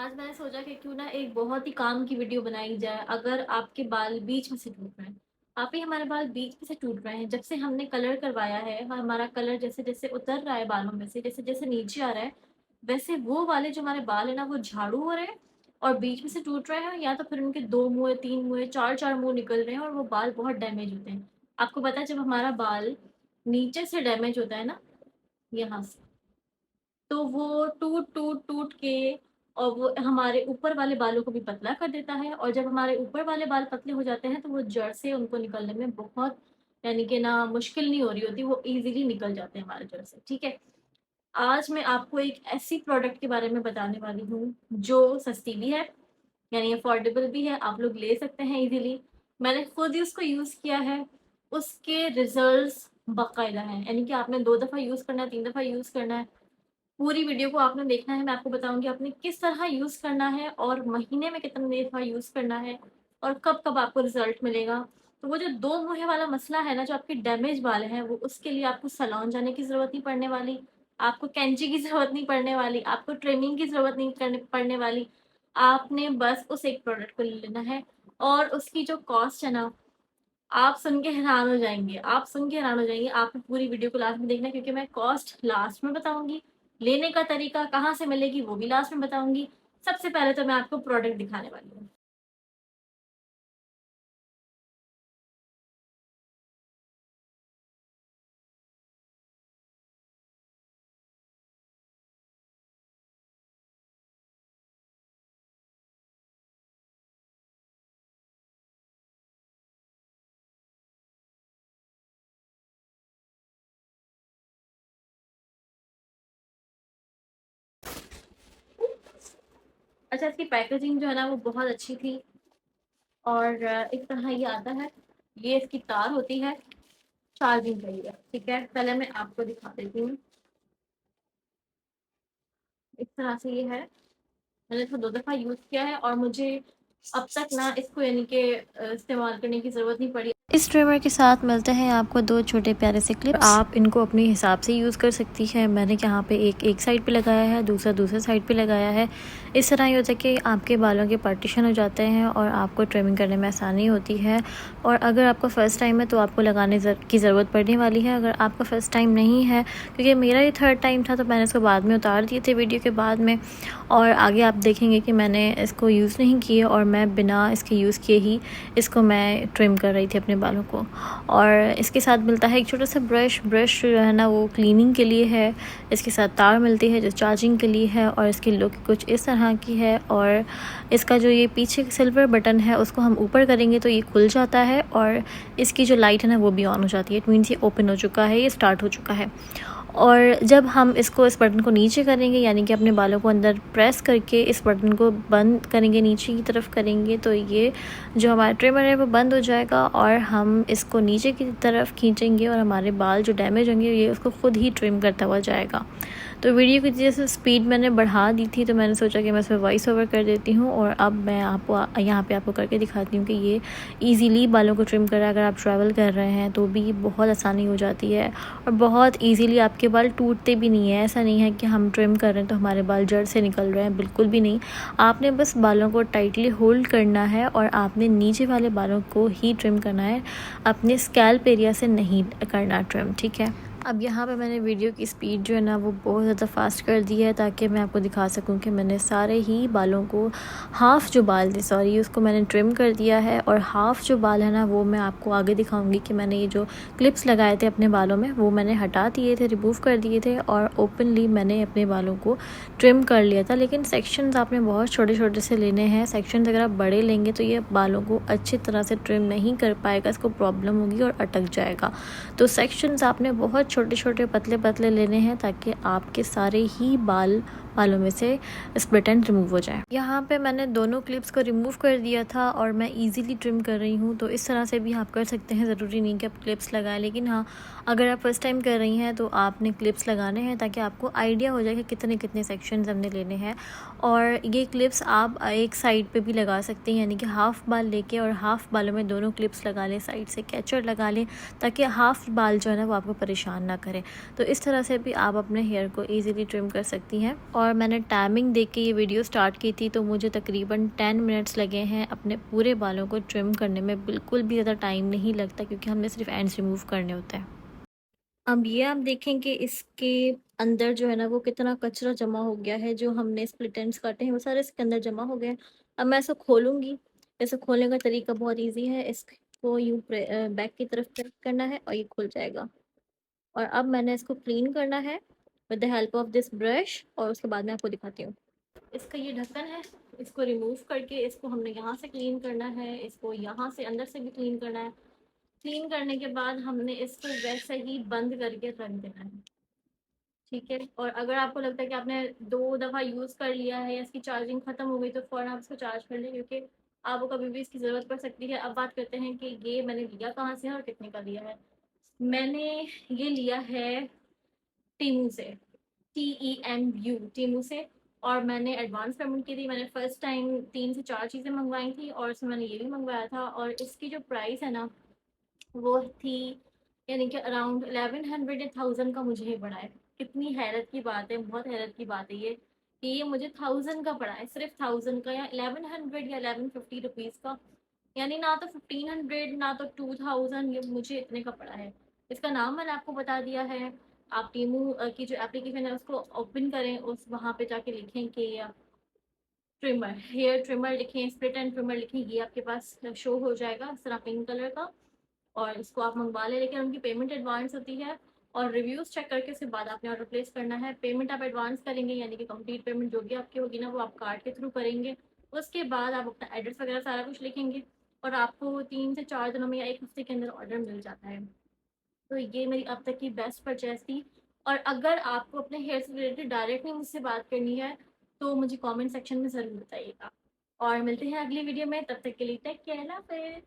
आज मैंने सोचा कि क्यों ना एक बहुत ही काम की वीडियो बनाई जाए। अगर आपके बाल बीच में से टूट रहे हैं, आप ही हमारे बाल बीच में से टूट रहे हैं, जब से हमने कलर करवाया है हमारा कलर जैसे जैसे उतर रहा है बालों में से, जैसे जैसे नीचे आ रहा है, वैसे वो वाले जो हमारे बाल है ना वो झाड़ू हो रहे हैं और बीच में से टूट रहे हैं, या तो फिर उनके दो मुँह, तीन मुँह, चार चार मुँह निकल रहे हैं और वो बाल बहुत डैमेज होते हैं। आपको पता है जब हमारा बाल नीचे से डैमेज होता है ना, यहाँ से, तो वो टूट टूट टूट के और वो हमारे ऊपर वाले बालों को भी पतला कर देता है, और जब हमारे ऊपर वाले बाल पतले हो जाते हैं तो वो जड़ से उनको निकलने में बहुत, यानी कि ना मुश्किल नहीं हो रही होती, वो इजीली निकल जाते हैं हमारे जड़ से। ठीक है, आज मैं आपको एक ऐसी प्रोडक्ट के बारे में बताने वाली हूँ जो सस्ती भी है, यानी अफोर्डेबल भी है, आप लोग ले सकते हैं इजीली। मैंने खुद ही उसको यूज़ किया है, उसके रिजल्ट्स बाकायदा हैं, यानी कि आपने 2 दफ़ा यूज़ करना है, 3 दफ़ा यूज़ करना है। पूरी वीडियो को आपने देखना है, मैं आपको बताऊँगी आपने किस तरह यूज़ करना है और महीने में कितनी दफ़ा यूज़ करना है और कब-कब आपको रिज़ल्ट मिलेगा। तो वो जो 2 मुँहे वाला मसला है ना, जो आपके डैमेज बाल हैं, वो उसके लिए आपको सैलून जाने की ज़रूरत नहीं पड़ने वाली, आपको कैंची की ज़रूरत नहीं पड़ने वाली, आपको ट्रिमिंग की ज़रूरत नहीं करने पड़ने वाली। आपने बस उस एक प्रोडक्ट को ले लेना है और उसकी जो कॉस्ट है ना, आप सुन के हैरान हो जाएँगे, आप सुन के हैरान हो जाएँगे। आपने पूरी वीडियो को लास्ट में देखना है क्योंकि मैं कॉस्ट लास्ट में बताऊँगी, लेने का तरीका कहाँ से मिलेगी वो भी लास्ट में बताऊँगी। सबसे पहले तो मैं आपको प्रोडक्ट दिखाने वाली हूँ। अच्छा, इसकी पैकेजिंग जो है ना वो बहुत अच्छी थी और इस तरह ये आता है। ये इसकी तार होती है, चार्जिंग के लिए, ठीक है? पहले मैं आपको दिखा देती हूँ। इस तरह से ये है। मैंने इसको 2 दफ़ा यूज़ किया है और मुझे अब तक ना इसको यानी कि इस्तेमाल करने की ज़रूरत नहीं पड़ी। इस ट्रिमर के साथ मिलते हैं आपको 2 छोटे प्यारे से क्लिप्स। आप इनको अपने हिसाब से यूज़ कर सकती हैं। मैंने यहाँ पे एक साइड पे लगाया है, दूसरा दूसरे साइड पे लगाया है। इस तरह ये होता है कि आपके बालों के पार्टीशन हो जाते हैं और आपको ट्रिमिंग करने में आसानी होती है। और अगर आपका फ़र्स्ट टाइम है तो आपको लगाने की ज़रूरत पड़ने वाली है। अगर आपका फ़र्स्ट टाइम नहीं है, क्योंकि मेरा ये 3rd टाइम था, तो मैंने इसको बाद में उतार दिए थे वीडियो के बाद में। और आगे आप देखेंगे कि मैंने इसको यूज़ नहीं किए और मैं बिना इसके यूज़ किए ही इसको मैं ट्रिम कर रही थी अपने बालों को। और इसके साथ मिलता है एक छोटा सा ब्रश जो है ना वो क्लीनिंग के लिए है। इसके साथ तार मिलती है जो चार्जिंग के लिए है और इसकी लुक कुछ इस तरह की है। और इसका जो ये पीछे सिल्वर बटन है उसको हम ऊपर करेंगे तो ये खुल जाता है और इसकी जो लाइट है ना वो भी ऑन हो जाती है। इट मीन्स ये ओपन हो चुका है, ये स्टार्ट हो चुका है। और जब हम इसको इस बटन को नीचे करेंगे, यानी कि अपने बालों को अंदर प्रेस करके इस बटन को बंद करेंगे, नीचे की तरफ करेंगे, तो ये जो हमारा ट्रिमर है वो बंद हो जाएगा और हम इसको नीचे की तरफ खींचेंगे और हमारे बाल जो डैमेज होंगे ये उसको खुद ही ट्रिम करता हुआ जाएगा। तो वीडियो की जैसे स्पीड मैंने बढ़ा दी थी तो मैंने सोचा कि मैं इसमें वॉइस ओवर कर देती हूँ और अब मैं आपको यहाँ पे आपको करके दिखाती हूँ कि ये इजीली बालों को ट्रिम कर रहा है। अगर आप ट्रैवल कर रहे हैं तो भी बहुत आसानी हो जाती है और बहुत इजीली आपके बाल टूटते भी नहीं है। ऐसा नहीं है कि हम ट्रिम कर रहे हैं तो हमारे बाल जड़ से निकल रहे हैं, बिल्कुल भी नहीं। आपने बस बालों को टाइटली होल्ड करना है और आपने नीचे वाले बालों को ही ट्रिम करना है, अपने स्कैल्प एरिया से नहीं करना ट्रिम, ठीक है। अब यहाँ पे मैंने वीडियो की स्पीड जो है ना वो बहुत ज़्यादा फास्ट कर दी है ताकि मैं आपको दिखा सकूँ कि मैंने सारे ही बालों को, हाफ़ जो बाल थे सॉरी, उसको मैंने ट्रिम कर दिया है और हाफ़ जो बाल है ना वो मैं आपको आगे दिखाऊंगी कि मैंने ये जो क्लिप्स लगाए थे अपने बालों में वो मैंने हटा दिए थे, रिमूव कर दिए थे और ओपनली मैंने अपने बालों को ट्रिम कर लिया था। लेकिन सेक्शंस आपने बहुत छोटे छोटे से लेने हैं। सेक्शंस अगर आप बड़े लेंगे तो ये बालों को अच्छी तरह से ट्रिम नहीं कर पाएगा, इसको प्रॉब्लम होगी और अटक जाएगा। तो सेक्शंस आपने बहुत छोटे छोटे पतले पतले लेने हैं ताकि आपके सारे ही बालों में से स्प्लिट एंड रिमूव हो जाए। यहाँ पे मैंने दोनों क्लिप्स को रिमूव कर दिया था और मैं इजीली ट्रिम कर रही हूँ। तो इस तरह से भी आप कर सकते हैं, ज़रूरी नहीं कि आप क्लिप्स लगाएं। लेकिन हाँ, अगर आप फर्स्ट टाइम कर रही हैं तो आपने क्लिप्स लगाने हैं ताकि आपको आइडिया हो जाए कि कितने कितने सेक्शंस हमने लेने हैं। और ये क्लिप्स आप एक साइड पे भी लगा सकते हैं, यानी कि हाफ़ बाल लेके और हाफ़ बालों में दोनों क्लिप्स लगा लें, साइड से कैचर लगा लें ताकि हाफ़ बाल जो है ना वो आपको परेशान ना करें। तो इस तरह से भी आप अपने हेयर को ईज़िली ट्रिम कर सकती हैं। और मैंने टाइमिंग देख के ये वीडियो स्टार्ट की थी, तो मुझे तकरीबन 10 मिनट्स लगे हैं अपने पूरे बालों को ट्रिम करने में। बिल्कुल भी ज़्यादा टाइम नहीं लगता क्योंकि हमें सिर्फ एंड्स रिमूव करने होते हैं। अब ये आप देखें कि इसके अंदर जो है ना वो कितना कचरा जमा हो गया है। जो हमने स्प्लिट एंड्स काटे हैं वो सारे इसके अंदर जमा हो गए हैं। अब मैं इसको खोलूँगी। इसे खोलने का तरीका बहुत ईज़ी है। इसको यूँ बैक की तरफ प्रेस करना है और ये खुल जाएगा। और अब मैंने इसको क्लीन करना है with the help of this brush, और उसके बाद मैं आपको दिखाती हूँ। इसका ये ढक्कन है, इसको रिमूव करके इसको हमने यहाँ से क्लीन करना है, इसको यहाँ से अंदर से भी क्लीन करना है। क्लीन करने के बाद हमने इसको वैसे ही बंद करके रख देना है, ठीक है। और अगर आपको लगता है कि आपने 2 दफ़ा यूज़ कर लिया है या इसकी चार्जिंग ख़त्म हो गई, तो फ़ौरन आप इसको चार्ज कर लें, क्योंकि आपको कभी भी इसकी ज़रूरत पड़ सकती है। अब बात करते हैं कि ये मैंने लिया कहाँ से है और कितने का लिया है। मैंने ये लिया है टीमू से, TEMU, टीमू से। और मैंने एडवांस पेमेंट की थी। मैंने फ़र्स्ट टाइम 3 से 4 चीज़ें मँगवाई थी और इसमें मैंने ये भी मँगवाया था, और इसकी जो प्राइस है ना वो थी, यानी कि अराउंड 1100 या 1000 का मुझे ये पड़ा है। कितनी हैरत की बात है, बहुत हैरत की बात है ये कि ये मुझे 1000 का पड़ा है, सिर्फ 1000 का, या 1100 या 1150 रुपीज़ का। यानी ना तो 1500 ना तो 2000, ये मुझे इतने का पड़ा है। इसका नाम मैंने आपको बता दिया है। आप टीमू की जो एप्लीकेशन है उसको ओपन करें, उस वहाँ पे जाके लिखें कि ट्रिमर, हेयर ट्रिमर लिखें, स्प्लिट एंड ट्रिमर लिखें, ये आपके पास शो हो जाएगा इस तरह पिंक कलर का। और इसको आप मंगवा लें, लेकिन उनकी पेमेंट एडवांस होती है। और रिव्यूज़ चेक करके उसके बाद आपने ऑर्डर प्लेस करना है। पेमेंट आप एडवांस करेंगे, यानी कि कंप्लीट पेमेंट जो भी आपकी होगी ना वो आप कार्ड के थ्रू करेंगे। उसके बाद आप अपना एड्रेस वगैरह सारा कुछ लिखेंगे और आपको 3 से 4 दिनों में या 1 हफ्ते के अंदर ऑर्डर मिल जाता है। तो ये मेरी अब तक की बेस्ट परचेज़ थी। और अगर आपको अपने हेयर से रिलेटेड डायरेक्टली मुझसे बात करनी है, तो मुझे कमेंट सेक्शन में ज़रूर बताइएगा। और मिलते हैं अगली वीडियो में, तब तक के लिए टेक केयर, अल्लाह हाफ़िज़।